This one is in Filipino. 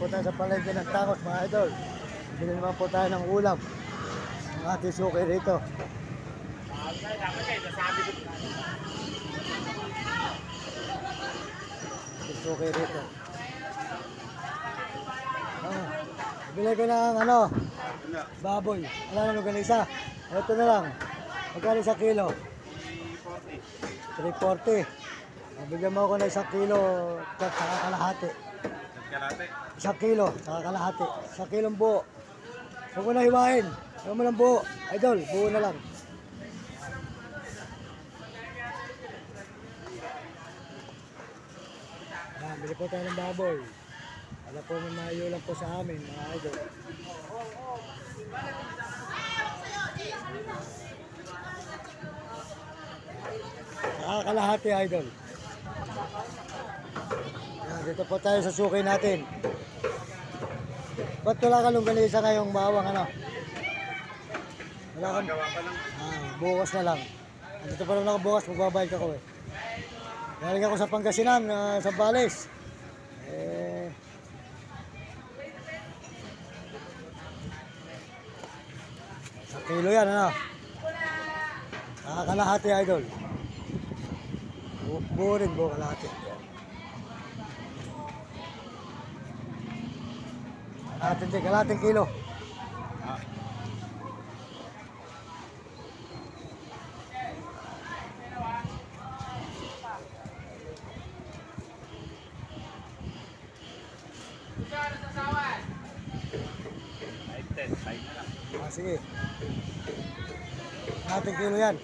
po tayo sa palengke ng Tacos mga idol. Bili naman po tayo ng ulam. Ang ating suki rito. Ating suki rito. Bili ko ng ano, baboy. Wala na luganisa. Ito na lang. Magkano sa kilo? 340. Bigyan mo ako ng 1 kilo at saka kalahati. 1 kilo, saka kalahati. 1 kilong buo. Huwag mo na hiwain. Huwag mo ng buo. Idol, buo na lang. Bili po tayo ng baboy. Wala po may mayo lang po sa amin, mga idol. Kalahati, idol. Dito po tayo sa suki natin. Ba't wala ka longganisa ngayong bawang ano? Wala ka? Bukas na lang. Dito pa rin ako bukas, magbabayad ako eh. Galing ako sa Pangasinan, sa Bales. Sa kilo yan, ano? Kalahati, idol. Buo rin, buo kalahati. Kalahating kilo. Sige. Kalahating kilo yan.